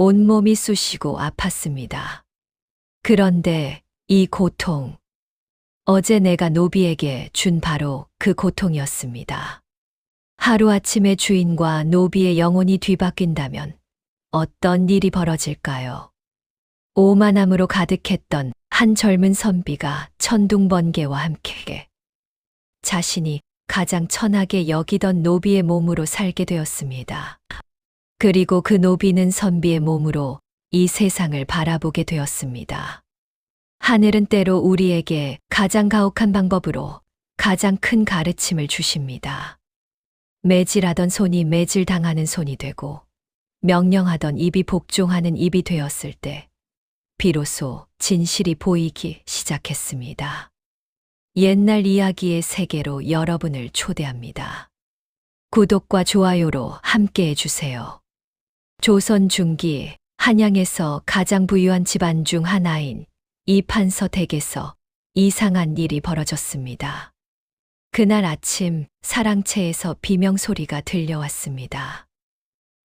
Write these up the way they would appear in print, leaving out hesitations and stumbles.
온몸이 쑤시고 아팠습니다. 그런데 이 고통, 어제 내가 노비에게 준 바로 그 고통이었습니다. 하루아침에 주인과 노비의 영혼이 뒤바뀐다면 어떤 일이 벌어질까요? 오만함으로 가득했던 한 젊은 선비가 천둥번개와 함께 자신이 가장 천하게 여기던 노비의 몸으로 살게 되었습니다. 그리고 그 노비는 선비의 몸으로 이 세상을 바라보게 되었습니다. 하늘은 때로 우리에게 가장 가혹한 방법으로 가장 큰 가르침을 주십니다. 매질하던 손이 매질당하는 손이 되고 명령하던 입이 복종하는 입이 되었을 때 비로소 진실이 보이기 시작했습니다. 옛날 이야기의 세계로 여러분을 초대합니다. 구독과 좋아요로 함께 해주세요. 조선 중기 한양에서 가장 부유한 집안 중 하나인 이판서 댁에서 이상한 일이 벌어졌습니다. 그날 아침 사랑채에서 비명소리가 들려왔습니다.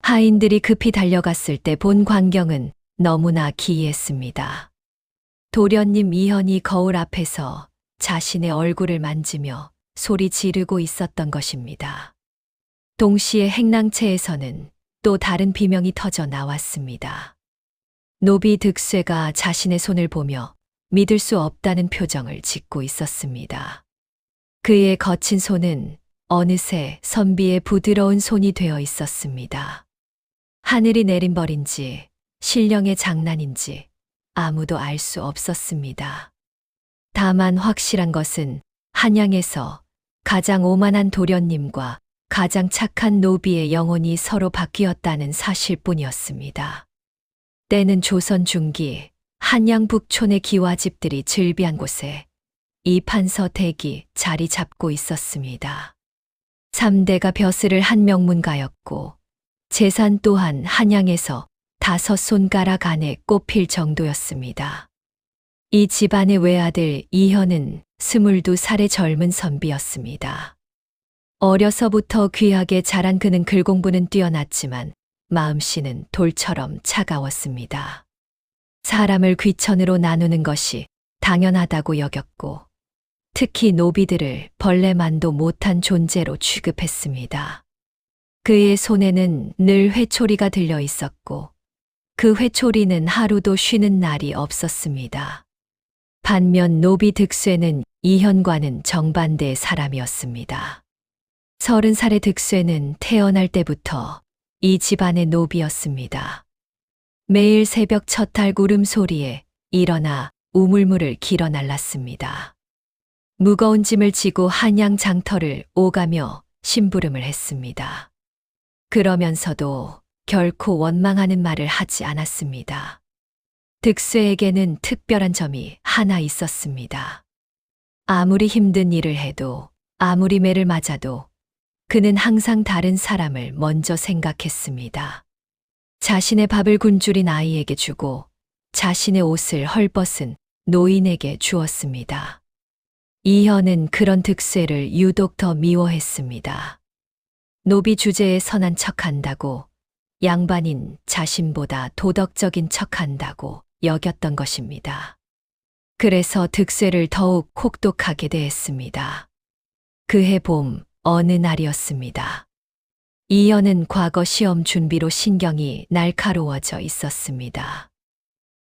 하인들이 급히 달려갔을 때 본 광경은 너무나 기이했습니다. 도련님 이현이 거울 앞에서 자신의 얼굴을 만지며 소리 지르고 있었던 것입니다. 동시에 행랑채에서는 또 다른 비명이 터져 나왔습니다. 노비 득쇠가 자신의 손을 보며 믿을 수 없다는 표정을 짓고 있었습니다. 그의 거친 손은 어느새 선비의 부드러운 손이 되어 있었습니다. 하늘이 내린 벌인지 신령의 장난인지 아무도 알 수 없었습니다. 다만 확실한 것은 한양에서 가장 오만한 도련님과 가장 착한 노비의 영혼이 서로 바뀌었다는 사실뿐이었습니다. 때는 조선 중기 한양 북촌의 기와집들이 즐비한 곳에 이판서 댁이 자리 잡고 있었습니다. 3대가 벼슬을 한 명문가였고 재산 또한 한양에서 5손가락 안에 꼽힐 정도였습니다. 이 집안의 외아들 이현은 22살의 젊은 선비였습니다. 어려서부터 귀하게 자란 그는 글공부는 뛰어났지만 마음씨는 돌처럼 차가웠습니다. 사람을 귀천으로 나누는 것이 당연하다고 여겼고 특히 노비들을 벌레만도 못한 존재로 취급했습니다. 그의 손에는 늘 회초리가 들려 있었고 그 회초리는 하루도 쉬는 날이 없었습니다. 반면 노비 득쇠는 이현과는 정반대의 사람이었습니다. 30살의 득쇠는 태어날 때부터 이 집안의 노비였습니다. 매일 새벽 첫달 울음소리에 일어나 우물물을 길어 날랐습니다. 무거운 짐을 지고 한양 장터를 오가며 심부름을 했습니다. 그러면서도 결코 원망하는 말을 하지 않았습니다. 득쇠에게는 특별한 점이 하나 있었습니다. 아무리 힘든 일을 해도 아무리 매를 맞아도 그는 항상 다른 사람을 먼저 생각했습니다. 자신의 밥을 굶주린 아이에게 주고 자신의 옷을 헐벗은 노인에게 주었습니다. 이현은 그런 득쇠를 유독 더 미워했습니다. 노비 주제에 선한 척한다고 양반인 자신보다 도덕적인 척한다고 여겼던 것입니다. 그래서 득쇠를 더욱 혹독하게 대했습니다. 그해 봄 어느 날이었습니다. 이현은 과거 시험 준비로 신경이 날카로워져 있었습니다.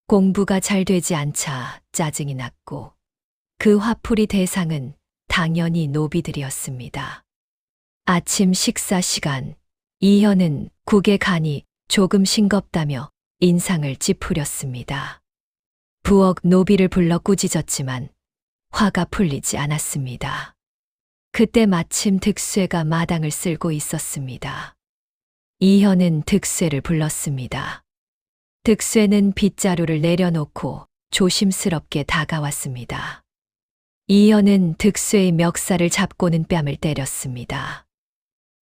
공부가 잘 되지 않자 짜증이 났고 그 화풀이 대상은 당연히 노비들이었습니다. 아침 식사 시간, 이현은 국의 간이 조금 싱겁다며 인상을 찌푸렸습니다. 부엌 노비를 불러 꾸짖었지만 화가 풀리지 않았습니다. 그때 마침 득쇠가 마당을 쓸고 있었습니다. 이현은 득쇠를 불렀습니다. 득쇠는 빗자루를 내려놓고 조심스럽게 다가왔습니다. 이현은 득쇠의 멱살을 잡고는 뺨을 때렸습니다.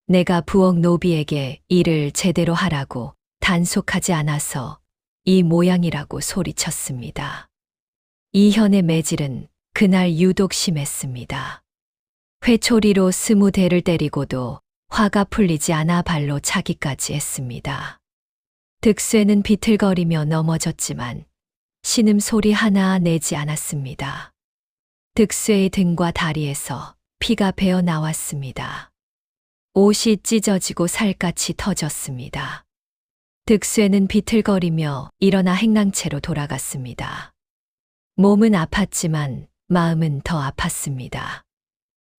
내가 부엌 노비에게 일을 제대로 하라고 단속하지 않아서 이 모양이라고 소리쳤습니다. 이현의 매질은 그날 유독 심했습니다. 회초리로 20대를 때리고도 화가 풀리지 않아 발로 차기까지 했습니다. 득쇠는 비틀거리며 넘어졌지만 신음소리 하나 내지 않았습니다. 득쇠의 등과 다리에서 피가 배어 나왔습니다. 옷이 찢어지고 살갗이 터졌습니다. 득쇠는 비틀거리며 일어나 행랑채로 돌아갔습니다. 몸은 아팠지만 마음은 더 아팠습니다.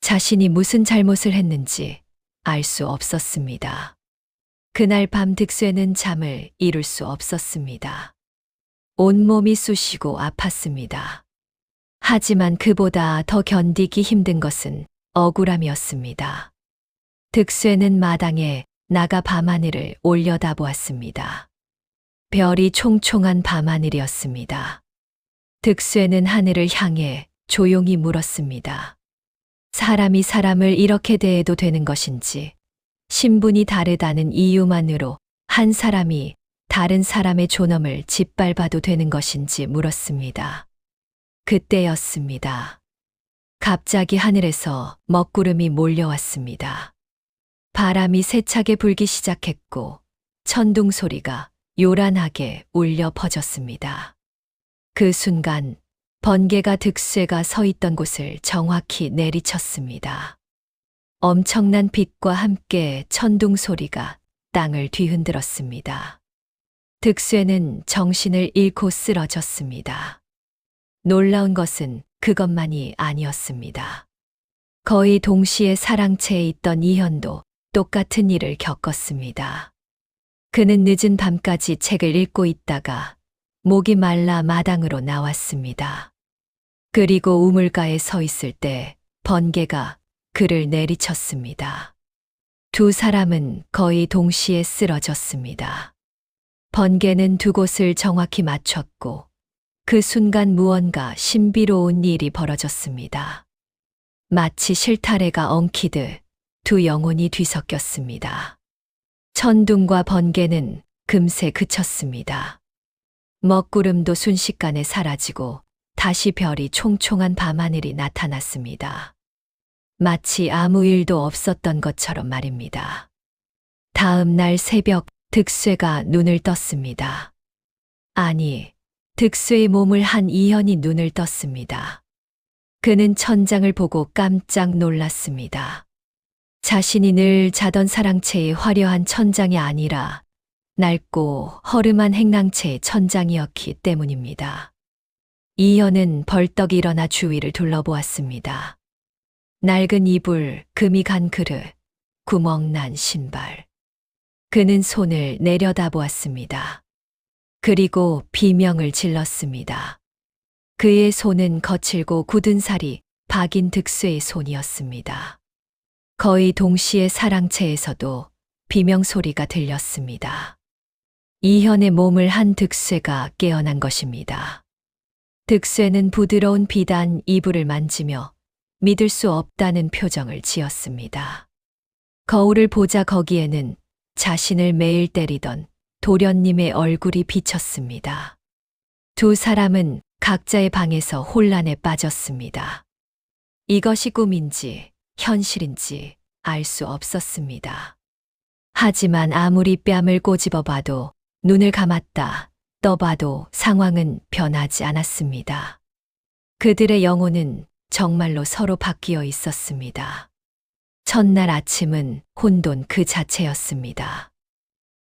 자신이 무슨 잘못을 했는지 알 수 없었습니다. 그날 밤 득쇠는 잠을 이룰 수 없었습니다. 온몸이 쑤시고 아팠습니다. 하지만 그보다 더 견디기 힘든 것은 억울함이었습니다. 득쇠는 마당에 나가 밤하늘을 올려다보았습니다. 별이 총총한 밤하늘이었습니다. 득쇠는 하늘을 향해 조용히 물었습니다. 사람이 사람을 이렇게 대해도 되는 것인지, 신분이 다르다는 이유만으로 한 사람이 다른 사람의 존엄을 짓밟아도 되는 것인지 물었습니다. 그때였습니다. 갑자기 하늘에서 먹구름이 몰려왔습니다. 바람이 세차게 불기 시작했고 천둥 소리가 요란하게 울려 퍼졌습니다. 그 순간 번개가 득쇠가 서 있던 곳을 정확히 내리쳤습니다. 엄청난 빛과 함께 천둥 소리가 땅을 뒤흔들었습니다. 득쇠는 정신을 잃고 쓰러졌습니다. 놀라운 것은 그것만이 아니었습니다. 거의 동시에 사랑채에 있던 이현도 똑같은 일을 겪었습니다. 그는 늦은 밤까지 책을 읽고 있다가 목이 말라 마당으로 나왔습니다. 그리고 우물가에 서 있을 때 번개가 그를 내리쳤습니다. 두 사람은 거의 동시에 쓰러졌습니다. 번개는 두 곳을 정확히 맞췄고 그 순간 무언가 신비로운 일이 벌어졌습니다. 마치 실타래가 엉키듯 두 영혼이 뒤섞였습니다. 천둥과 번개는 금세 그쳤습니다. 먹구름도 순식간에 사라지고 다시 별이 총총한 밤하늘이 나타났습니다. 마치 아무 일도 없었던 것처럼 말입니다. 다음 날 새벽 득쇠가 눈을 떴습니다. 아니, 득쇠의 몸을 한 이현이 눈을 떴습니다. 그는 천장을 보고 깜짝 놀랐습니다. 자신이 늘 자던 사랑채의 화려한 천장이 아니라 낡고 허름한 행랑채의 천장이었기 때문입니다. 이현은 벌떡 일어나 주위를 둘러보았습니다. 낡은 이불, 금이 간 그릇, 구멍난 신발. 그는 손을 내려다보았습니다. 그리고 비명을 질렀습니다. 그의 손은 거칠고 굳은 살이 박인 득쇠의 손이었습니다. 거의 동시에 사랑채에서도 비명 소리가 들렸습니다. 이현의 몸을 한 득쇠가 깨어난 것입니다. 득쇠는 부드러운 비단 이불을 만지며 믿을 수 없다는 표정을 지었습니다. 거울을 보자 거기에는 자신을 매일 때리던 도련님의 얼굴이 비쳤습니다. 두 사람은 각자의 방에서 혼란에 빠졌습니다. 이것이 꿈인지 현실인지 알 수 없었습니다. 하지만 아무리 뺨을 꼬집어 봐도 눈을 감았다 떠봐도 상황은 변하지 않았습니다. 그들의 영혼은 정말로 서로 바뀌어 있었습니다. 첫날 아침은 혼돈 그 자체였습니다.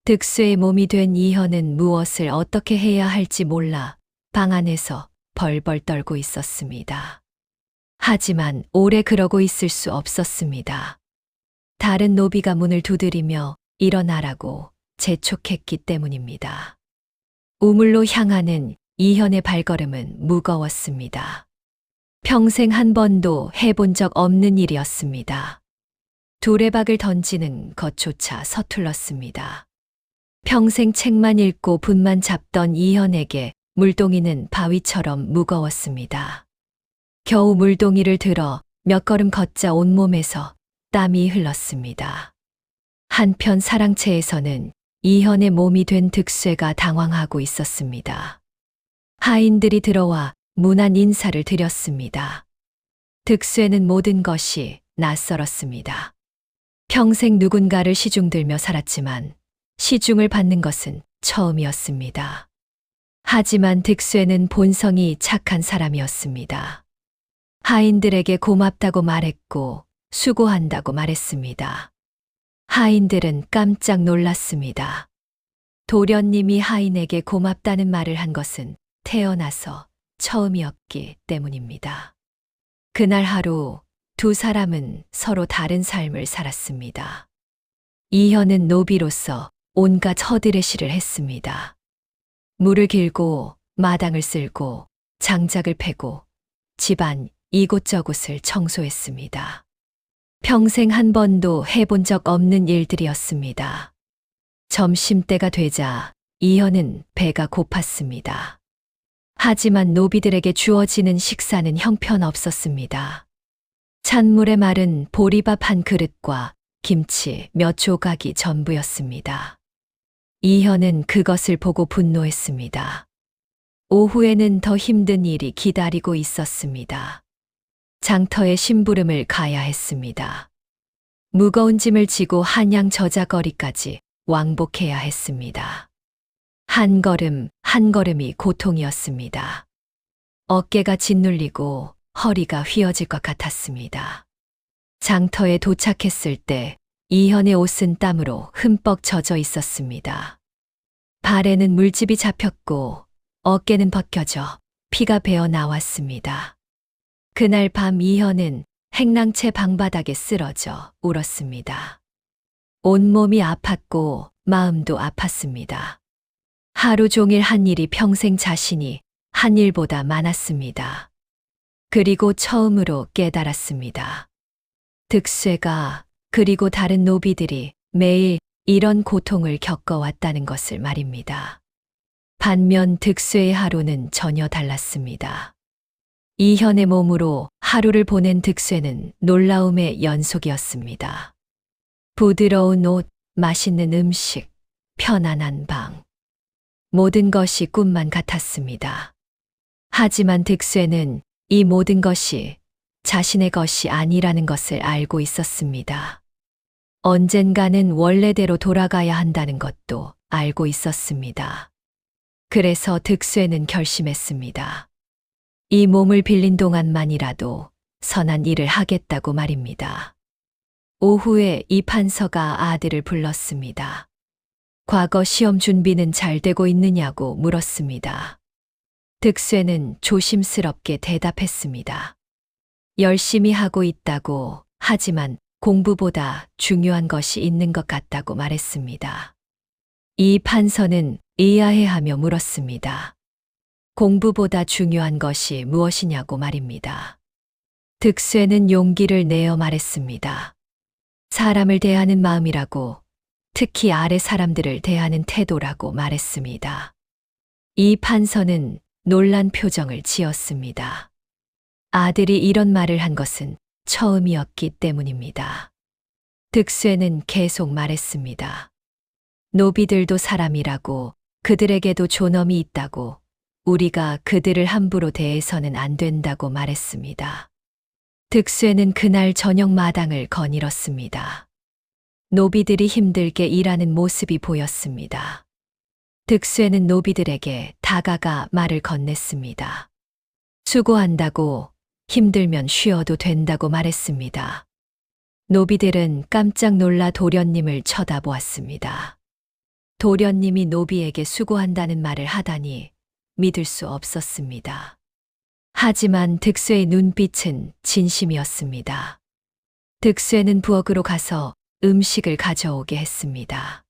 득쇠의 몸이 된 이현은 무엇을 어떻게 해야 할지 몰라 방 안에서 벌벌 떨고 있었습니다. 하지만 오래 그러고 있을 수 없었습니다. 다른 노비가 문을 두드리며 일어나라고 재촉했기 때문입니다. 우물로 향하는 이현의 발걸음은 무거웠습니다. 평생 한 번도 해본 적 없는 일이었습니다. 두레박을 던지는 것조차 서툴렀습니다. 평생 책만 읽고 분만 잡던 이현에게 물동이는 바위처럼 무거웠습니다. 겨우 물동이를 들어 몇 걸음 걷자 온몸에서 땀이 흘렀습니다. 한편 사랑채에서는 이현의 몸이 된 득쇠가 당황하고 있었습니다. 하인들이 들어와 문안 인사를 드렸습니다. 득쇠는 모든 것이 낯설었습니다. 평생 누군가를 시중들며 살았지만 시중을 받는 것은 처음이었습니다. 하지만 득쇠는 본성이 착한 사람이었습니다. 하인들에게 고맙다고 말했고 수고한다고 말했습니다. 하인들은 깜짝 놀랐습니다. 도련님이 하인에게 고맙다는 말을 한 것은 태어나서 처음이었기 때문입니다. 그날 하루 두 사람은 서로 다른 삶을 살았습니다. 이현은 노비로서 온갖 허드레시를 했습니다. 물을 길고 마당을 쓸고 장작을 패고 집안 이곳저곳을 청소했습니다. 평생 한 번도 해본 적 없는 일들이었습니다. 점심때가 되자 이현은 배가 고팠습니다. 하지만 노비들에게 주어지는 식사는 형편없었습니다. 찬물에 마른 보리밥 한 그릇과 김치 몇 조각이 전부였습니다. 이현은 그것을 보고 분노했습니다. 오후에는 더 힘든 일이 기다리고 있었습니다. 장터에 심부름을 가야 했습니다. 무거운 짐을 지고 한양 저자거리까지 왕복해야 했습니다. 한 걸음 한 걸음이 고통이었습니다. 어깨가 짓눌리고 허리가 휘어질 것 같았습니다. 장터에 도착했을 때 이현의 옷은 땀으로 흠뻑 젖어 있었습니다. 발에는 물집이 잡혔고 어깨는 벗겨져 피가 배어 나왔습니다. 그날 밤 이현은 행랑채 방바닥에 쓰러져 울었습니다. 온몸이 아팠고 마음도 아팠습니다. 하루 종일 한 일이 평생 자신이 한 일보다 많았습니다. 그리고 처음으로 깨달았습니다. 득쇠가 그리고 다른 노비들이 매일 이런 고통을 겪어왔다는 것을 말입니다. 반면 득쇠의 하루는 전혀 달랐습니다. 이현의 몸으로 하루를 보낸 득쇠는 놀라움의 연속이었습니다. 부드러운 옷, 맛있는 음식, 편안한 방. 모든 것이 꿈만 같았습니다. 하지만 득쇠는 이 모든 것이 자신의 것이 아니라는 것을 알고 있었습니다. 언젠가는 원래대로 돌아가야 한다는 것도 알고 있었습니다. 그래서 득쇠는 결심했습니다. 이 몸을 빌린 동안만이라도 선한 일을 하겠다고 말입니다. 오후에 이 판서가 아들을 불렀습니다. 과거 시험 준비는 잘 되고 있느냐고 물었습니다. 득쇠는 조심스럽게 대답했습니다. 열심히 하고 있다고, 하지만 공부보다 중요한 것이 있는 것 같다고 말했습니다. 이 판서는 의아해하며 물었습니다. 공부보다 중요한 것이 무엇이냐고 말입니다. 득쇠는 용기를 내어 말했습니다. 사람을 대하는 마음이라고, 특히 아래 사람들을 대하는 태도라고 말했습니다. 이 판서는 놀란 표정을 지었습니다. 아들이 이런 말을 한 것은 처음이었기 때문입니다. 득쇠는 계속 말했습니다. 노비들도 사람이라고, 그들에게도 존엄이 있다고, 우리가 그들을 함부로 대해서는 안 된다고 말했습니다. 득쇠는 그날 저녁 마당을 거닐었습니다. 노비들이 힘들게 일하는 모습이 보였습니다. 득쇠는 노비들에게 다가가 말을 건넸습니다. 수고한다고, 힘들면 쉬어도 된다고 말했습니다. 노비들은 깜짝 놀라 도련님을 쳐다보았습니다. 도련님이 노비에게 수고한다는 말을 하다니 믿을 수 없었습니다. 하지만 득쇠의 눈빛은 진심이었습니다. 득쇠는 부엌으로 가서 음식을 가져오게 했습니다.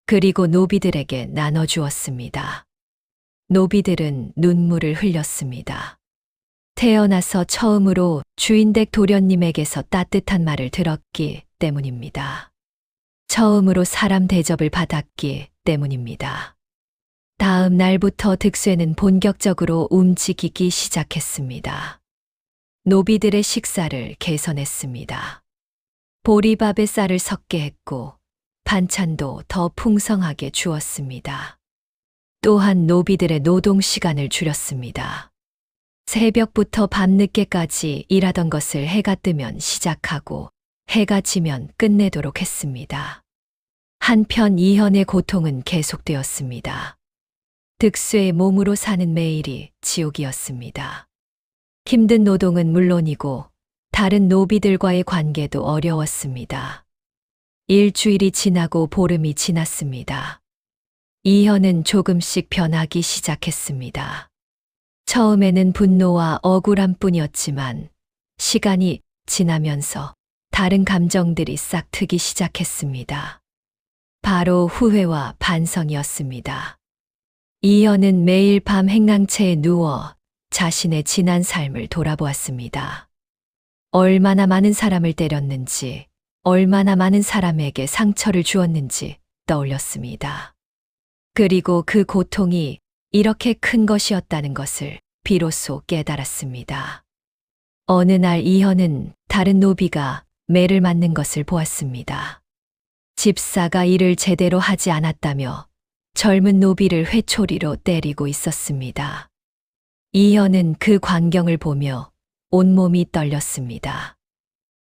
그리고 노비들에게 나눠주었습니다. 노비들은 눈물을 흘렸습니다. 태어나서 처음으로 주인댁 도련님에게서 따뜻한 말을 들었기 때문입니다. 처음으로 사람 대접을 받았기 때문입니다. 다음 날부터 득쇠는 본격적으로 움직이기 시작했습니다. 노비들의 식사를 개선했습니다. 보리밥에 쌀을 섞게 했고 반찬도 더 풍성하게 주었습니다. 또한 노비들의 노동 시간을 줄였습니다. 새벽부터 밤늦게까지 일하던 것을 해가 뜨면 시작하고 해가 지면 끝내도록 했습니다. 한편 이현의 고통은 계속되었습니다. 득수의 몸으로 사는 매일이 지옥이었습니다. 힘든 노동은 물론이고 다른 노비들과의 관계도 어려웠습니다. 일주일이 지나고 보름이 지났습니다. 이현은 조금씩 변하기 시작했습니다. 처음에는 분노와 억울함 뿐이었지만 시간이 지나면서 다른 감정들이 싹트기 시작했습니다. 바로 후회와 반성이었습니다. 이현은 매일 밤 행랑채에 누워 자신의 지난 삶을 돌아보았습니다. 얼마나 많은 사람을 때렸는지, 얼마나 많은 사람에게 상처를 주었는지 떠올렸습니다. 그리고 그 고통이 이렇게 큰 것이었다는 것을 비로소 깨달았습니다. 어느 날 이현은 다른 노비가 매를 맞는 것을 보았습니다. 집사가 일을 제대로 하지 않았다며 젊은 노비를 회초리로 때리고 있었습니다. 이현은 그 광경을 보며 온몸이 떨렸습니다.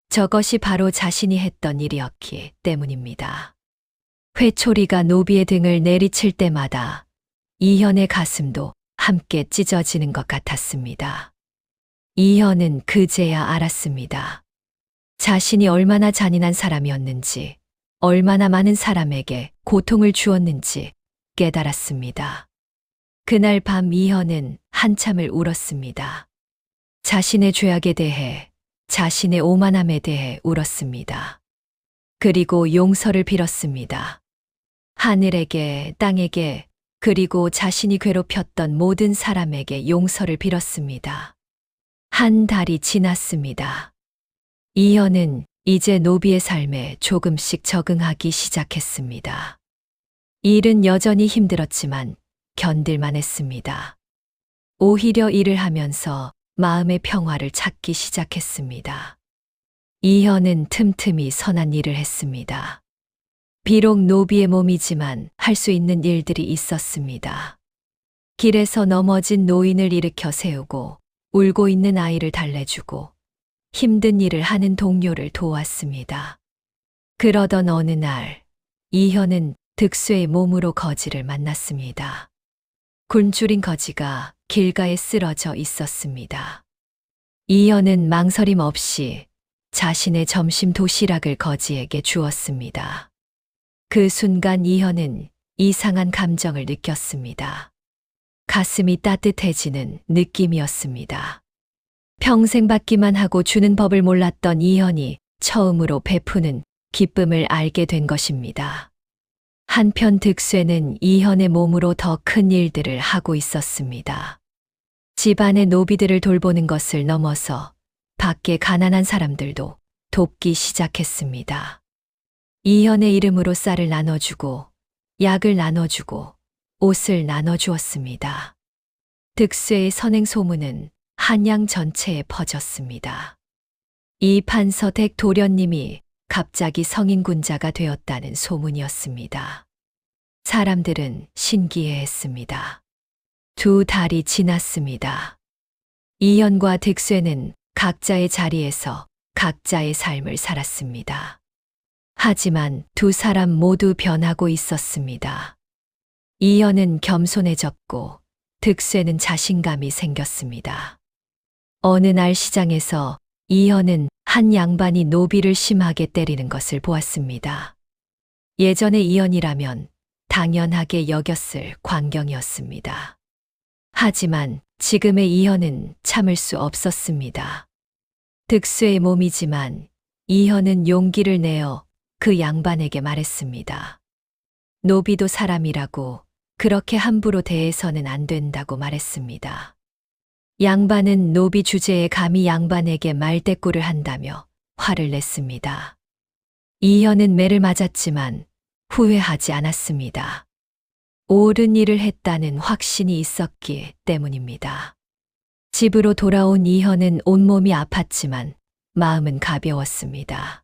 저것이 바로 자신이 했던 일이었기 때문입니다. 회초리가 노비의 등을 내리칠 때마다 이현의 가슴도 함께 찢어지는 것 같았습니다. 이현은 그제야 알았습니다. 자신이 얼마나 잔인한 사람이었는지, 얼마나 많은 사람에게 고통을 주었는지 깨달았습니다. 그날 밤 이현은 한참을 울었습니다. 자신의 죄악에 대해, 자신의 오만함에 대해 울었습니다. 그리고 용서를 빌었습니다. 하늘에게, 땅에게, 그리고 자신이 괴롭혔던 모든 사람에게 용서를 빌었습니다. 한 달이 지났습니다. 이현은 이제 노비의 삶에 조금씩 적응하기 시작했습니다. 일은 여전히 힘들었지만 견딜만 했습니다. 오히려 일을 하면서 마음의 평화를 찾기 시작했습니다. 이현은 틈틈이 선한 일을 했습니다. 비록 노비의 몸이지만 할 수 있는 일들이 있었습니다. 길에서 넘어진 노인을 일으켜 세우고 울고 있는 아이를 달래주고 힘든 일을 하는 동료를 도왔습니다. 그러던 어느 날 이현은 득수의 몸으로 거지를 만났습니다. 굶주린 거지가 길가에 쓰러져 있었습니다. 이현은 망설임 없이 자신의 점심 도시락을 거지에게 주었습니다. 그 순간 이현은 이상한 감정을 느꼈습니다. 가슴이 따뜻해지는 느낌이었습니다. 평생 받기만 하고 주는 법을 몰랐던 이현이 처음으로 베푸는 기쁨을 알게 된 것입니다. 한편 득수는 이현의 몸으로 더 큰 일들을 하고 있었습니다. 집안의 노비들을 돌보는 것을 넘어서 밖에 가난한 사람들도 돕기 시작했습니다. 이현의 이름으로 쌀을 나눠주고 약을 나눠주고 옷을 나눠주었습니다. 득수의 선행 소문은 한양 전체에 퍼졌습니다. 이 판서댁 도련님이 갑자기 성인군자가 되었다는 소문이었습니다. 사람들은 신기해했습니다. 2달이 지났습니다. 이현과 득수는 각자의 자리에서 각자의 삶을 살았습니다. 하지만 두 사람 모두 변하고 있었습니다. 이현은 겸손해졌고 득수는 자신감이 생겼습니다. 어느 날 시장에서 이현은 한 양반이 노비를 심하게 때리는 것을 보았습니다. 예전의 이현이라면 당연하게 여겼을 광경이었습니다. 하지만 지금의 이현은 참을 수 없었습니다. 득수의 몸이지만 이현은 용기를 내어 그 양반에게 말했습니다. 노비도 사람이라고 그렇게 함부로 대해서는 안 된다고 말했습니다. 양반은 노비 주제에 감히 양반에게 말대꾸를 한다며 화를 냈습니다. 이현은 매를 맞았지만 후회하지 않았습니다. 옳은 일을 했다는 확신이 있었기 때문입니다. 집으로 돌아온 이현은 온몸이 아팠지만 마음은 가벼웠습니다.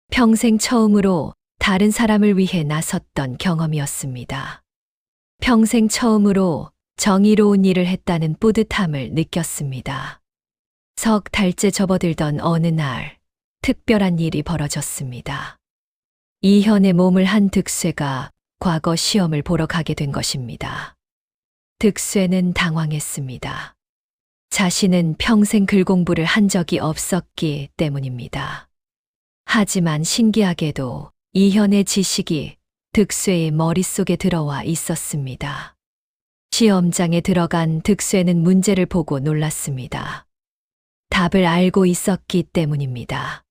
평생 처음으로 다른 사람을 위해 나섰던 경험이었습니다. 평생 처음으로 정의로운 일을 했다는 뿌듯함을 느꼈습니다. 석 달째 접어들던 어느 날 특별한 일이 벌어졌습니다. 이현의 몸을 한 득쇠가 과거 시험을 보러 가게 된 것입니다. 득쇠는 당황했습니다. 자신은 평생 글 공부를 한 적이 없었기 때문입니다. 하지만 신기하게도 이현의 지식이 득쇠의 머릿속에 들어와 있었습니다. 시험장에 들어간 득쇠는 문제를 보고 놀랐습니다. 답을 알고 있었기 때문입니다.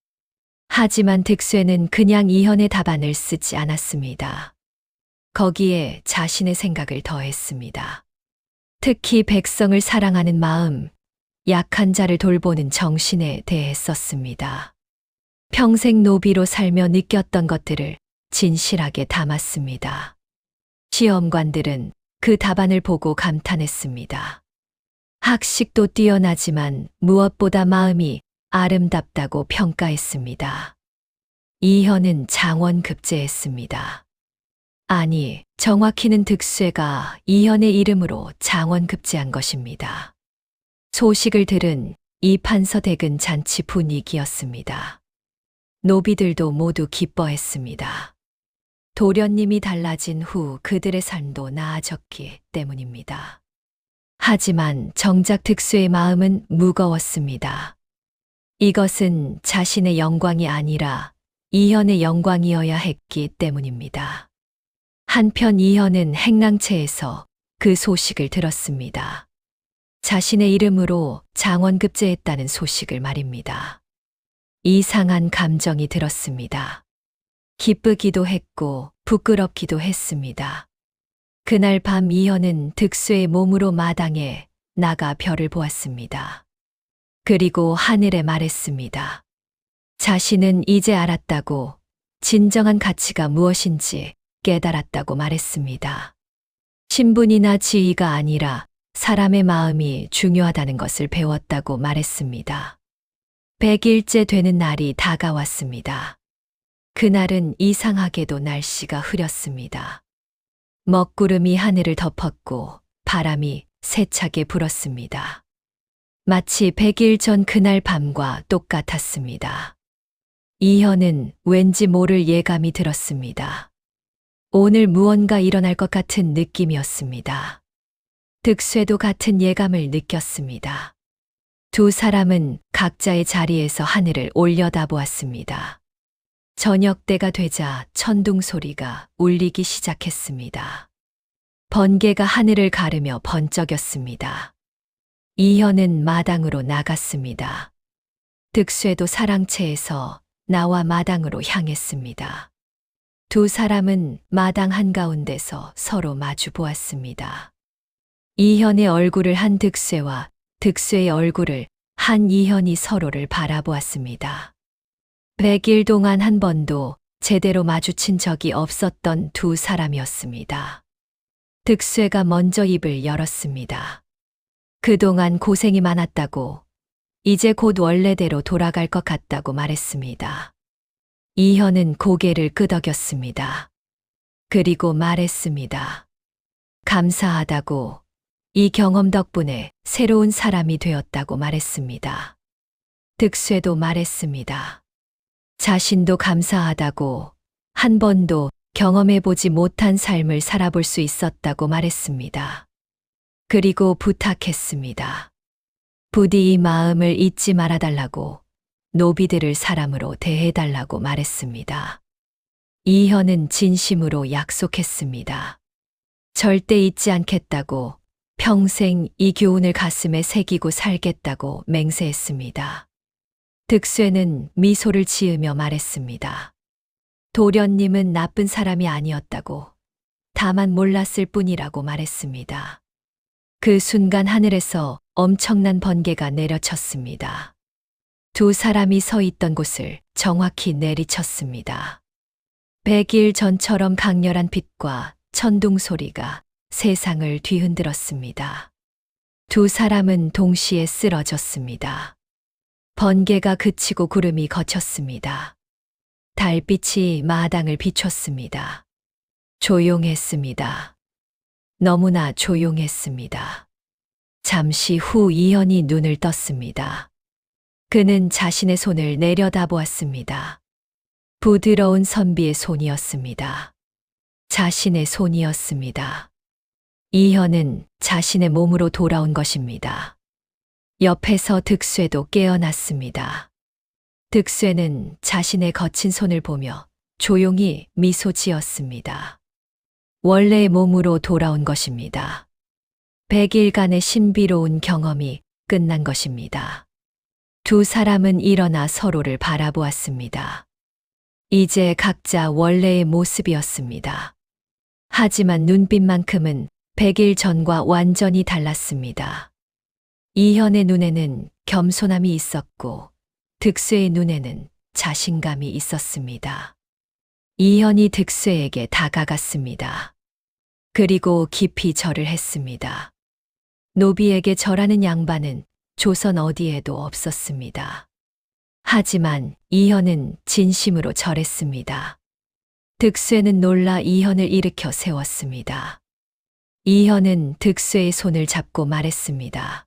하지만 득쇠는 그냥 이현의 답안을 쓰지 않았습니다. 거기에 자신의 생각을 더했습니다. 특히 백성을 사랑하는 마음, 약한 자를 돌보는 정신에 대해 썼습니다. 평생 노비로 살며 느꼈던 것들을 진실하게 담았습니다. 시험관들은 그 답안을 보고 감탄했습니다. 학식도 뛰어나지만 무엇보다 마음이 아름답다고 평가했습니다. 이현은 장원급제했습니다. 아니, 정확히는 득쇠가 이현의 이름으로 장원급제한 것입니다. 소식을 들은 이 판서댁은 잔치 분위기였습니다. 노비들도 모두 기뻐했습니다. 도련님이 달라진 후 그들의 삶도 나아졌기 때문입니다. 하지만 정작 득쇠의 마음은 무거웠습니다. 이것은 자신의 영광이 아니라 이현의 영광이어야 했기 때문입니다. 한편 이현은 행랑채에서 그 소식을 들었습니다. 자신의 이름으로 장원급제했다는 소식을 말입니다. 이상한 감정이 들었습니다. 기쁘기도 했고 부끄럽기도 했습니다. 그날 밤 이현은 득쇠의 몸으로 마당에 나가 별을 보았습니다. 그리고 하늘에 말했습니다. 자신은 이제 알았다고, 진정한 가치가 무엇인지 깨달았다고 말했습니다. 신분이나 지위가 아니라 사람의 마음이 중요하다는 것을 배웠다고 말했습니다. 100일째 되는 날이 다가왔습니다. 그날은 이상하게도 날씨가 흐렸습니다. 먹구름이 하늘을 덮었고 바람이 세차게 불었습니다. 마치 100일 전 그날 밤과 똑같았습니다. 이현은 왠지 모를 예감이 들었습니다. 오늘 무언가 일어날 것 같은 느낌이었습니다. 득쇠도 같은 예감을 느꼈습니다. 두 사람은 각자의 자리에서 하늘을 올려다보았습니다. 저녁 때가 되자 천둥 소리가 울리기 시작했습니다. 번개가 하늘을 가르며 번쩍였습니다. 이현은 마당으로 나갔습니다. 득쇠도 사랑채에서 나와 마당으로 향했습니다. 두 사람은 마당 한가운데서 서로 마주 보았습니다. 이현의 얼굴을 한 득쇠와 득쇠의 얼굴을 한 이현이 서로를 바라보았습니다. 100일 동안 한 번도 제대로 마주친 적이 없었던 두 사람이었습니다. 득쇠가 먼저 입을 열었습니다. 그동안 고생이 많았다고, 이제 곧 원래대로 돌아갈 것 같다고 말했습니다. 이현은 고개를 끄덕였습니다. 그리고 말했습니다. 감사하다고, 이 경험 덕분에 새로운 사람이 되었다고 말했습니다. 득쇠도 말했습니다. 자신도 감사하다고, 한 번도 경험해보지 못한 삶을 살아볼 수 있었다고 말했습니다. 그리고 부탁했습니다. 부디 이 마음을 잊지 말아달라고, 노비들을 사람으로 대해달라고 말했습니다. 이현은 진심으로 약속했습니다. 절대 잊지 않겠다고, 평생 이 교훈을 가슴에 새기고 살겠다고 맹세했습니다. 득쇠는 미소를 지으며 말했습니다. 도련님은 나쁜 사람이 아니었다고, 다만 몰랐을 뿐이라고 말했습니다. 그 순간 하늘에서 엄청난 번개가 내려쳤습니다. 두 사람이 서 있던 곳을 정확히 내리쳤습니다. 100일 전처럼 강렬한 빛과 천둥 소리가 세상을 뒤흔들었습니다. 두 사람은 동시에 쓰러졌습니다. 번개가 그치고 구름이 걷혔습니다. 달빛이 마당을 비췄습니다. 조용했습니다. 너무나 조용했습니다. 잠시 후 이현이 눈을 떴습니다. 그는 자신의 손을 내려다보았습니다. 부드러운 선비의 손이었습니다. 자신의 손이었습니다. 이현은 자신의 몸으로 돌아온 것입니다. 옆에서 득쇠도 깨어났습니다. 득쇠는 자신의 거친 손을 보며 조용히 미소 지었습니다. 원래의 몸으로 돌아온 것입니다. 100일간의 신비로운 경험이 끝난 것입니다. 두 사람은 일어나 서로를 바라보았습니다. 이제 각자 원래의 모습이었습니다. 하지만 눈빛만큼은 100일 전과 완전히 달랐습니다. 이현의 눈에는 겸손함이 있었고 득쇠의 눈에는 자신감이 있었습니다. 이현이 득쇠에게 다가갔습니다. 그리고 깊이 절을 했습니다. 노비에게 절하는 양반은 조선 어디에도 없었습니다. 하지만 이현은 진심으로 절했습니다. 득쇠는 놀라 이현을 일으켜 세웠습니다. 이현은 득쇠의 손을 잡고 말했습니다.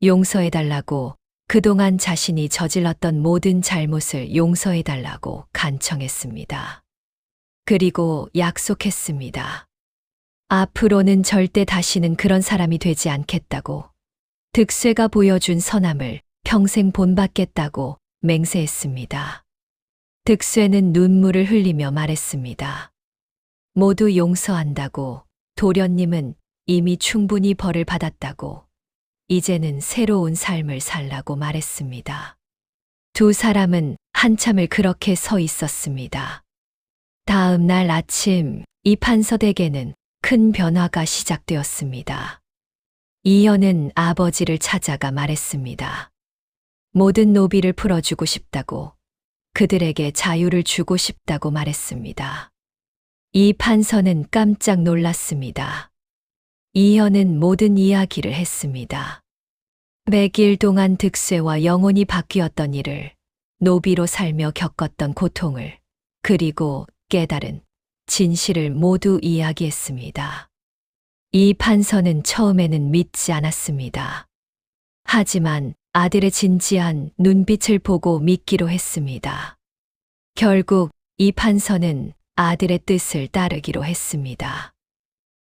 용서해달라고, 그동안 자신이 저질렀던 모든 잘못을 용서해달라고 간청했습니다. 그리고 약속했습니다. 앞으로는 절대 다시는 그런 사람이 되지 않겠다고, 득쇠가 보여준 선함을 평생 본받겠다고 맹세했습니다. 득쇠는 눈물을 흘리며 말했습니다. 모두 용서한다고, 도련님은 이미 충분히 벌을 받았다고, 이제는 새로운 삶을 살라고 말했습니다. 두 사람은 한참을 그렇게 서 있었습니다. 다음 날 아침 이 판서댁에는 큰 변화가 시작되었습니다. 이현은 아버지를 찾아가 말했습니다. 모든 노비를 풀어주고 싶다고, 그들에게 자유를 주고 싶다고 말했습니다. 이 판서는 깜짝 놀랐습니다. 이현은 모든 이야기를 했습니다. 100일 동안 득쇠와 영혼이 바뀌었던 일을, 노비로 살며 겪었던 고통을, 그리고 깨달은 진실을 모두 이야기했습니다. 이 판서는 처음에는 믿지 않았습니다. 하지만 아들의 진지한 눈빛을 보고 믿기로 했습니다. 결국 이 판서는 아들의 뜻을 따르기로 했습니다.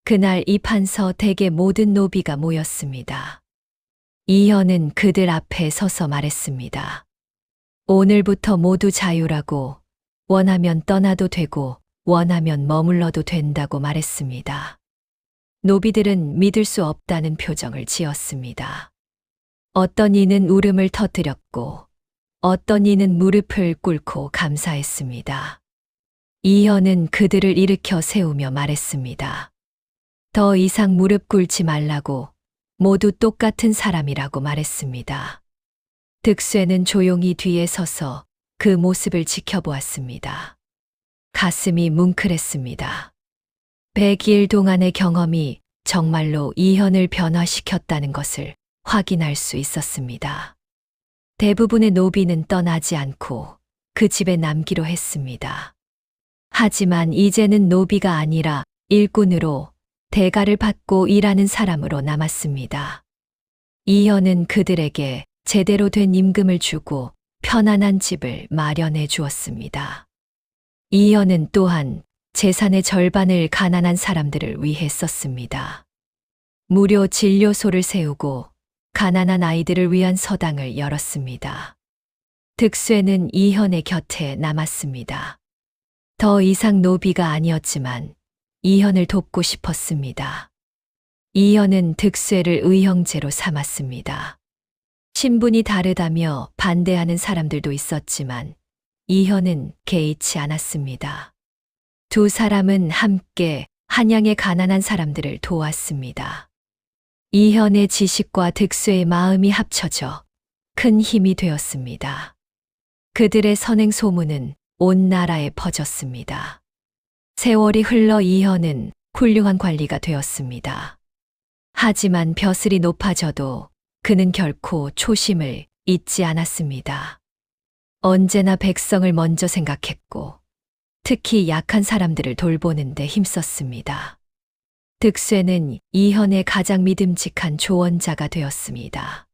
그날 이 판서 댁의 모든 노비가 모였습니다. 이현은 그들 앞에 서서 말했습니다. 오늘부터 모두 자유라고, 원하면 떠나도 되고 원하면 머물러도 된다고 말했습니다. 노비들은 믿을 수 없다는 표정을 지었습니다. 어떤 이는 울음을 터뜨렸고 어떤 이는 무릎을 꿇고 감사했습니다. 이현은 그들을 일으켜 세우며 말했습니다. 더 이상 무릎 꿇지 말라고, 모두 똑같은 사람이라고 말했습니다. 득쇠는 조용히 뒤에 서서 그 모습을 지켜보았습니다. 가슴이 뭉클했습니다. 100일 동안의 경험이 정말로 이현을 변화시켰다는 것을 확인할 수 있었습니다. 대부분의 노비는 떠나지 않고 그 집에 남기로 했습니다. 하지만 이제는 노비가 아니라 일꾼으로 대가를 받고 일하는 사람으로 남았습니다. 이현은 그들에게 제대로 된 임금을 주고 편안한 집을 마련해 주었습니다. 이현은 또한 재산의 절반을 가난한 사람들을 위해 썼습니다. 무료 진료소를 세우고 가난한 아이들을 위한 서당을 열었습니다. 득쇠는 이현의 곁에 남았습니다. 더 이상 노비가 아니었지만 이현을 돕고 싶었습니다. 이현은 득쇠를 의형제로 삼았습니다. 신분이 다르다며 반대하는 사람들도 있었지만 이현은 개의치 않았습니다. 두 사람은 함께 한양의 가난한 사람들을 도왔습니다. 이현의 지식과 득쇠의 마음이 합쳐져 큰 힘이 되었습니다. 그들의 선행 소문은 온 나라에 퍼졌습니다. 세월이 흘러 이현은 훌륭한 관리가 되었습니다. 하지만 벼슬이 높아져도 그는 결코 초심을 잊지 않았습니다. 언제나 백성을 먼저 생각했고 특히 약한 사람들을 돌보는 데 힘썼습니다. 득쇠는 이현의 가장 믿음직한 조언자가 되었습니다.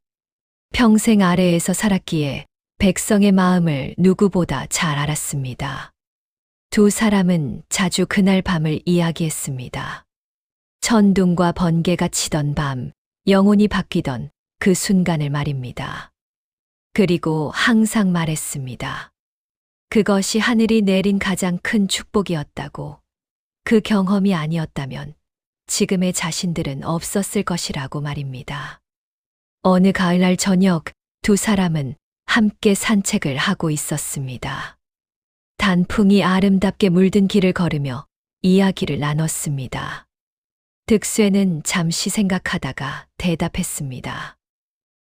평생 아래에서 살았기에 백성의 마음을 누구보다 잘 알았습니다. 두 사람은 자주 그날 밤을 이야기했습니다. 천둥과 번개가 치던 밤, 영혼이 바뀌던 그 순간을 말입니다. 그리고 항상 말했습니다. 그것이 하늘이 내린 가장 큰 축복이었다고. 그 경험이 아니었다면 지금의 자신들은 없었을 것이라고 말입니다. 어느 가을날 저녁 두 사람은 함께 산책을 하고 있었습니다. 단풍이 아름답게 물든 길을 걸으며 이야기를 나눴습니다. 득쇠는 잠시 생각하다가 대답했습니다.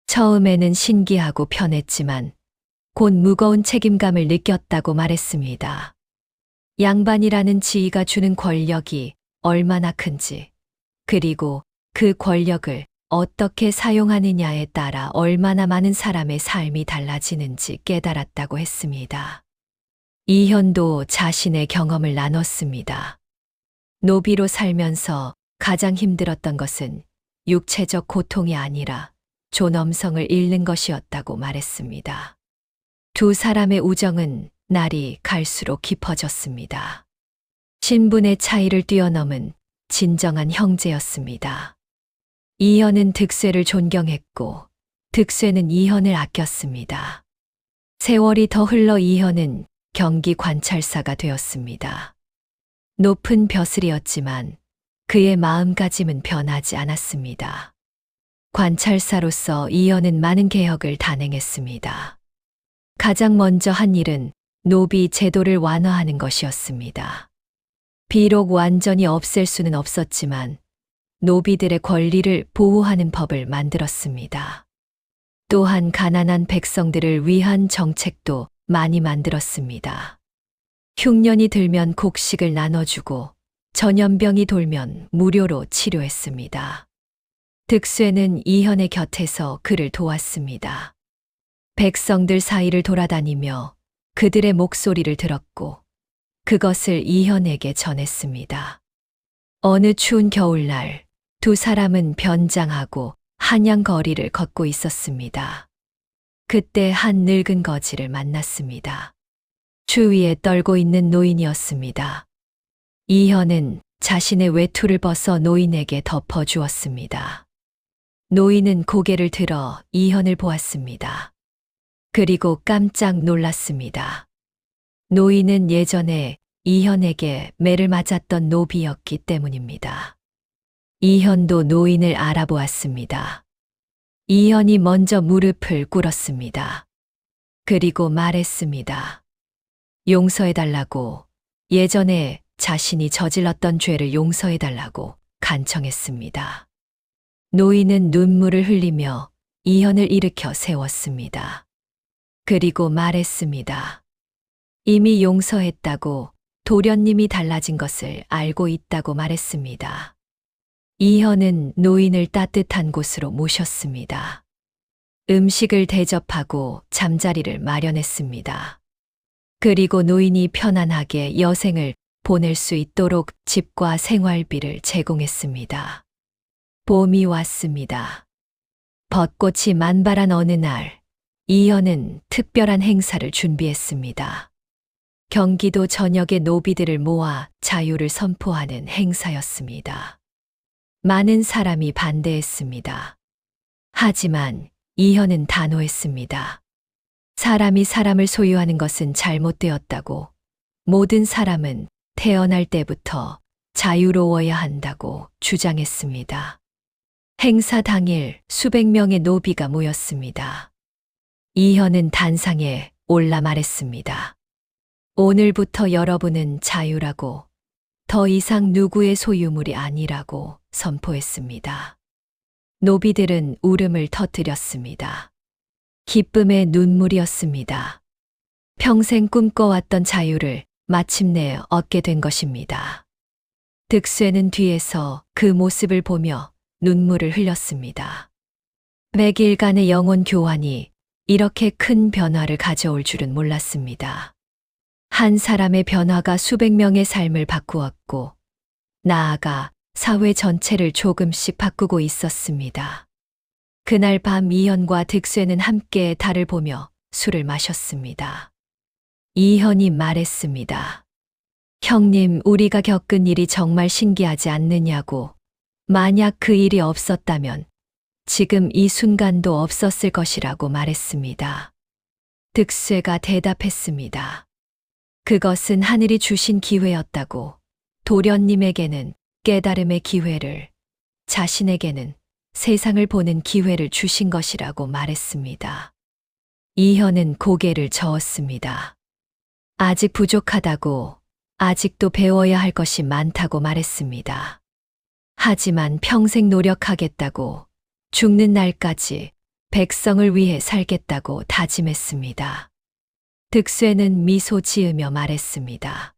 처음에는 신기하고 편했지만 곧 무거운 책임감을 느꼈다고 말했습니다. 양반이라는 지위가 주는 권력이 얼마나 큰지, 그리고 그 권력을 어떻게 사용하느냐에 따라 얼마나 많은 사람의 삶이 달라지는지 깨달았다고 했습니다. 이현도 자신의 경험을 나눴습니다. 노비로 살면서 가장 힘들었던 것은 육체적 고통이 아니라 존엄성을 잃는 것이었다고 말했습니다. 두 사람의 우정은 날이 갈수록 깊어졌습니다. 신분의 차이를 뛰어넘은 진정한 형제였습니다. 이현은 득쇠를 존경했고 득쇠는 이현을 아꼈습니다. 세월이 더 흘러 이현은 경기 관찰사가 되었습니다. 높은 벼슬이었지만 그의 마음가짐은 변하지 않았습니다. 관찰사로서 이현은 많은 개혁을 단행했습니다. 가장 먼저 한 일은 노비 제도를 완화하는 것이었습니다. 비록 완전히 없앨 수는 없었지만 노비들의 권리를 보호하는 법을 만들었습니다. 또한 가난한 백성들을 위한 정책도 많이 만들었습니다. 흉년이 들면 곡식을 나눠주고 전염병이 돌면 무료로 치료했습니다. 득쇠는 이현의 곁에서 그를 도왔습니다. 백성들 사이를 돌아다니며 그들의 목소리를 들었고 그것을 이현에게 전했습니다. 어느 추운 겨울날 두 사람은 변장하고 한양 거리를 걷고 있었습니다. 그때 한 늙은 거지를 만났습니다. 추위에 떨고 있는 노인이었습니다. 이현은 자신의 외투를 벗어 노인에게 덮어주었습니다. 노인은 고개를 들어 이현을 보았습니다. 그리고 깜짝 놀랐습니다. 노인은 예전에 이현에게 매를 맞았던 노비였기 때문입니다. 이현도 노인을 알아보았습니다. 이현이 먼저 무릎을 꿇었습니다. 그리고 말했습니다. 용서해달라고, 예전에 자신이 저질렀던 죄를 용서해달라고 간청했습니다. 노인은 눈물을 흘리며 이현을 일으켜 세웠습니다. 그리고 말했습니다. 이미 용서했다고, 도련님이 달라진 것을 알고 있다고 말했습니다. 이현은 노인을 따뜻한 곳으로 모셨습니다. 음식을 대접하고 잠자리를 마련했습니다. 그리고 노인이 편안하게 여생을 보낼 수 있도록 집과 생활비를 제공했습니다. 봄이 왔습니다. 벚꽃이 만발한 어느 날, 이현은 특별한 행사를 준비했습니다. 경기도 전역의 노비들을 모아 자유를 선포하는 행사였습니다. 많은 사람이 반대했습니다. 하지만 이현은 단호했습니다. 사람이 사람을 소유하는 것은 잘못되었다고, 모든 사람은 태어날 때부터 자유로워야 한다고 주장했습니다. 행사 당일 수백 명의 노비가 모였습니다. 이현은 단상에 올라 말했습니다. 오늘부터 여러분은 자유라고, 더 이상 누구의 소유물이 아니라고 선포했습니다. 노비들은 울음을 터뜨렸습니다. 기쁨의 눈물이었습니다. 평생 꿈꿔왔던 자유를 마침내 얻게 된 것입니다. 득쇠는 뒤에서 그 모습을 보며 눈물을 흘렸습니다. 100일간의 영혼 교환이 이렇게 큰 변화를 가져올 줄은 몰랐습니다. 한 사람의 변화가 수백 명의 삶을 바꾸었고, 나아가 사회 전체를 조금씩 바꾸고 있었습니다. 그날 밤 이현과 득쇠는 함께 달을 보며 술을 마셨습니다. 이현이 말했습니다. 형님, 우리가 겪은 일이 정말 신기하지 않느냐고. 만약 그 일이 없었다면 지금 이 순간도 없었을 것이라고 말했습니다. 득쇠가 대답했습니다. 그것은 하늘이 주신 기회였다고. 도련님에게는 깨달음의 기회를, 자신에게는 세상을 보는 기회를 주신 것이라고 말했습니다. 이현은 고개를 저었습니다. 아직 부족하다고, 아직도 배워야 할 것이 많다고 말했습니다. 하지만 평생 노력하겠다고, 죽는 날까지 백성을 위해 살겠다고 다짐했습니다. 득쇠는 미소 지으며 말했습니다.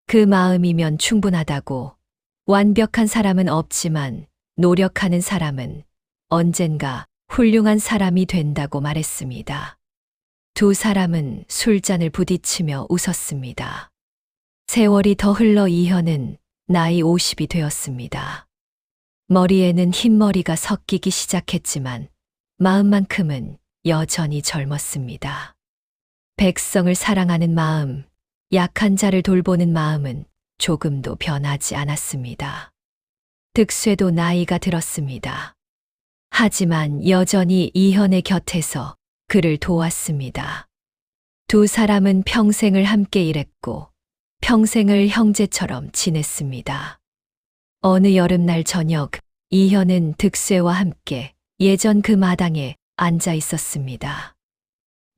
그 마음이면 충분하다고. 완벽한 사람은 없지만 노력하는 사람은 언젠가 훌륭한 사람이 된다고 말했습니다. 두 사람은 술잔을 부딪히며 웃었습니다. 세월이 더 흘러 이현은 나이 50이 되었습니다. 머리에는 흰머리가 섞이기 시작했지만 마음만큼은 여전히 젊었습니다. 백성을 사랑하는 마음, 약한 자를 돌보는 마음은 조금도 변하지 않았습니다. 득쇠도 나이가 들었습니다. 하지만 여전히 이현의 곁에서 그를 도왔습니다. 두 사람은 평생을 함께 일했고 평생을 형제처럼 지냈습니다. 어느 여름날 저녁, 이현은 득쇠와 함께 예전 그 마당에 앉아 있었습니다.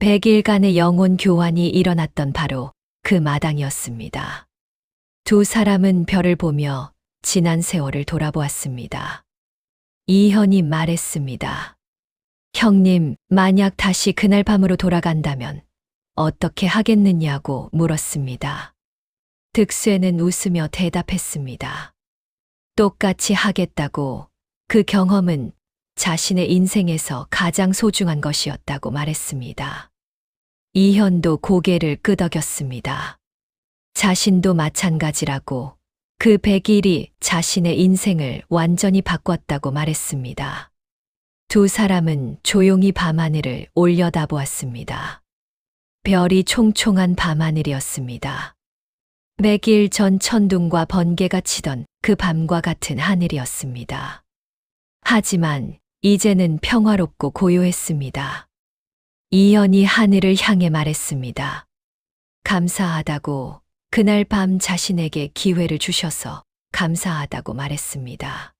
100일간의 영혼 교환이 일어났던 바로 그 마당이었습니다. 두 사람은 별을 보며 지난 세월을 돌아보았습니다. 이현이 말했습니다. 형님, 만약 다시 그날 밤으로 돌아간다면 어떻게 하겠느냐고 물었습니다. 득쇠는 웃으며 대답했습니다. 똑같이 하겠다고. 그 경험은 자신의 인생에서 가장 소중한 것이었다고 말했습니다. 이현도 고개를 끄덕였습니다. 자신도 마찬가지라고. 그 100일이 자신의 인생을 완전히 바꿨다고 말했습니다. 두 사람은 조용히 밤하늘을 올려다보았습니다. 별이 총총한 밤하늘이었습니다. 100일 전 천둥과 번개가 치던 그 밤과 같은 하늘이었습니다. 하지만 이제는 평화롭고 고요했습니다. 이현이 하늘을 향해 말했습니다. 감사하다고. 그날 밤 자신에게 기회를 주셔서 감사하다고 말했습니다.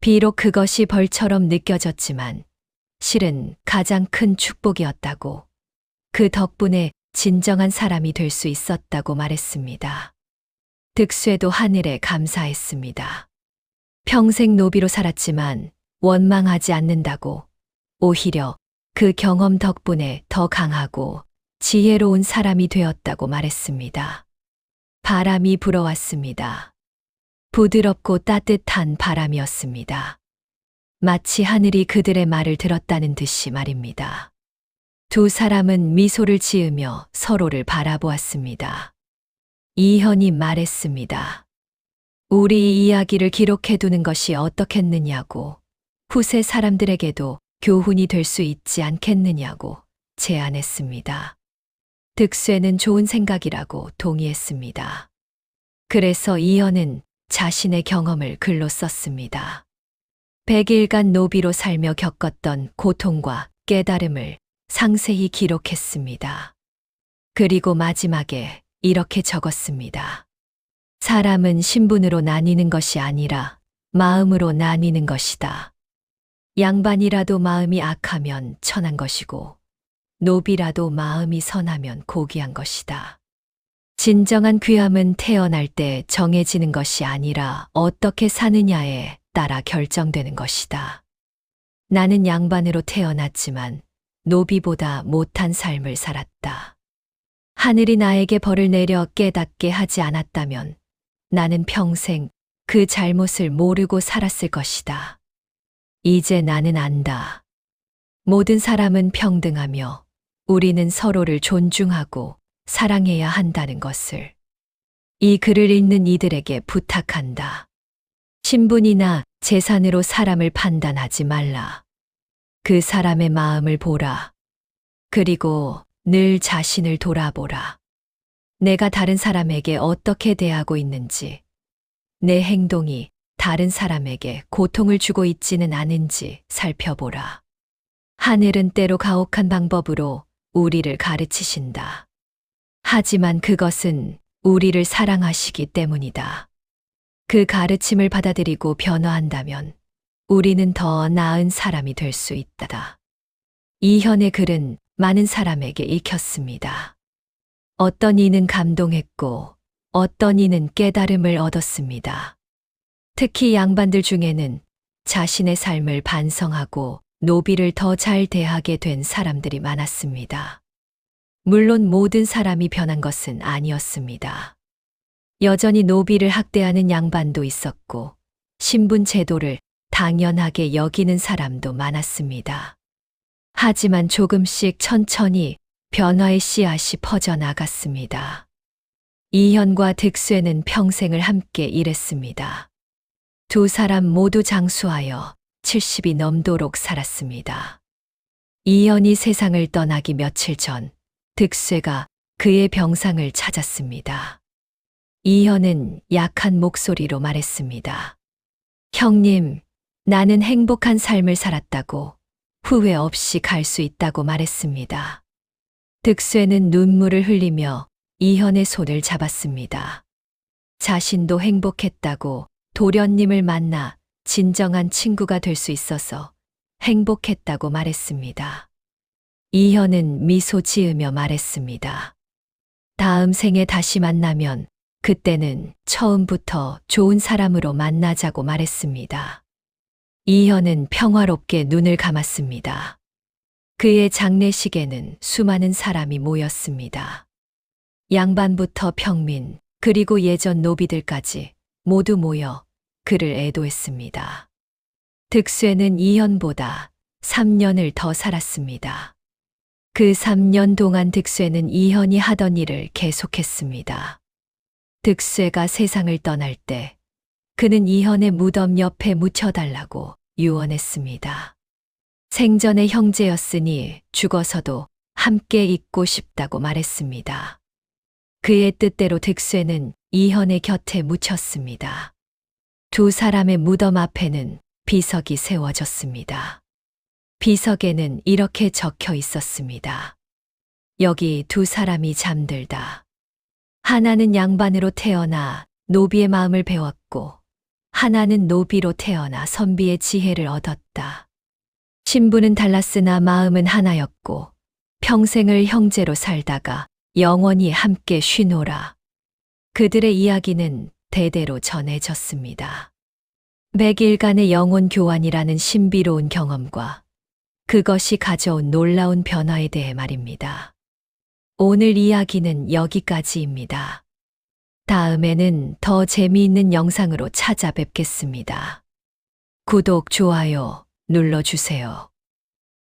비록 그것이 벌처럼 느껴졌지만 실은 가장 큰 축복이었다고. 그 덕분에 진정한 사람이 될 수 있었다고 말했습니다. 득쇠도 하늘에 감사했습니다. 평생 노비로 살았지만 원망하지 않는다고. 오히려 그 경험 덕분에 더 강하고 지혜로운 사람이 되었다고 말했습니다. 바람이 불어왔습니다. 부드럽고 따뜻한 바람이었습니다. 마치 하늘이 그들의 말을 들었다는 듯이 말입니다. 두 사람은 미소를 지으며 서로를 바라보았습니다. 이현이 말했습니다. 우리 이야기를 기록해두는 것이 어떻겠느냐고. 후세 사람들에게도 교훈이 될 수 있지 않겠느냐고 제안했습니다. 득쇠는 좋은 생각이라고 동의했습니다. 그래서 이현은 자신의 경험을 글로 썼습니다. 100일간 노비로 살며 겪었던 고통과 깨달음을 상세히 기록했습니다. 그리고 마지막에 이렇게 적었습니다. 사람은 신분으로 나뉘는 것이 아니라 마음으로 나뉘는 것이다. 양반이라도 마음이 악하면 천한 것이고 노비라도 마음이 선하면 고귀한 것이다. 진정한 귀함은 태어날 때 정해지는 것이 아니라 어떻게 사느냐에 따라 결정되는 것이다. 나는 양반으로 태어났지만 노비보다 못한 삶을 살았다. 하늘이 나에게 벌을 내려 깨닫게 하지 않았다면 나는 평생 그 잘못을 모르고 살았을 것이다. 이제 나는 안다. 모든 사람은 평등하며 우리는 서로를 존중하고 사랑해야 한다는 것을. 이 글을 읽는 이들에게 부탁한다. 신분이나 재산으로 사람을 판단하지 말라. 그 사람의 마음을 보라. 그리고 늘 자신을 돌아보라. 내가 다른 사람에게 어떻게 대하고 있는지, 내 행동이 다른 사람에게 고통을 주고 있지는 않은지 살펴보라. 하늘은 때로 가혹한 방법으로 우리를 가르치신다. 하지만 그것은 우리를 사랑하시기 때문이다. 그 가르침을 받아들이고 변화한다면 우리는 더 나은 사람이 될 수 있다. 이현의 글은 많은 사람에게 읽혔습니다. 어떤 이는 감동했고 어떤 이는 깨달음을 얻었습니다. 특히 양반들 중에는 자신의 삶을 반성하고 노비를 더 잘 대하게 된 사람들이 많았습니다. 물론 모든 사람이 변한 것은 아니었습니다. 여전히 노비를 학대하는 양반도 있었고 신분 제도를 당연하게 여기는 사람도 많았습니다. 하지만 조금씩 천천히 변화의 씨앗이 퍼져나갔습니다. 이현과 득쇠는 평생을 함께 일했습니다. 두 사람 모두 장수하여 70이 넘도록 살았습니다. 이현이 세상을 떠나기 며칠 전 득쇠가 그의 병상을 찾았습니다. 이현은 약한 목소리로 말했습니다. 형님, 나는 행복한 삶을 살았다고 후회 없이 갈 수 있다고 말했습니다. 득쇠는 눈물을 흘리며 이현의 손을 잡았습니다. 자신도 행복했다고 도련님을 만나 진정한 친구가 될 수 있어서 행복했다고 말했습니다. 이현은 미소 지으며 말했습니다. 다음 생에 다시 만나면 그때는 처음부터 좋은 사람으로 만나자고 말했습니다. 이현은 평화롭게 눈을 감았습니다. 그의 장례식에는 수많은 사람이 모였습니다. 양반부터 평민, 그리고 예전 노비들까지 모두 모여 그를 애도했습니다. 득쇠는 이현보다 3년을 더 살았습니다. 그 3년 동안 득쇠는 이현이 하던 일을 계속했습니다. 득쇠가 세상을 떠날 때 그는 이현의 무덤 옆에 묻혀달라고 유언했습니다. 생전의 형제였으니 죽어서도 함께 있고 싶다고 말했습니다. 그의 뜻대로 득쇠는 이현의 곁에 묻혔습니다. 두 사람의 무덤 앞에는 비석이 세워졌습니다. 비석에는 이렇게 적혀 있었습니다. 여기 두 사람이 잠들다. 하나는 양반으로 태어나 노비의 마음을 배웠고 하나는 노비로 태어나 선비의 지혜를 얻었다. 신분은 달랐으나 마음은 하나였고 평생을 형제로 살다가 영원히 함께 쉬노라. 그들의 이야기는 대대로 전해졌습니다. 100일간의 영혼 교환이라는 신비로운 경험과 그것이 가져온 놀라운 변화에 대해 말입니다. 오늘 이야기는 여기까지입니다. 다음에는 더 재미있는 영상으로 찾아뵙겠습니다. 구독, 좋아요 눌러주세요.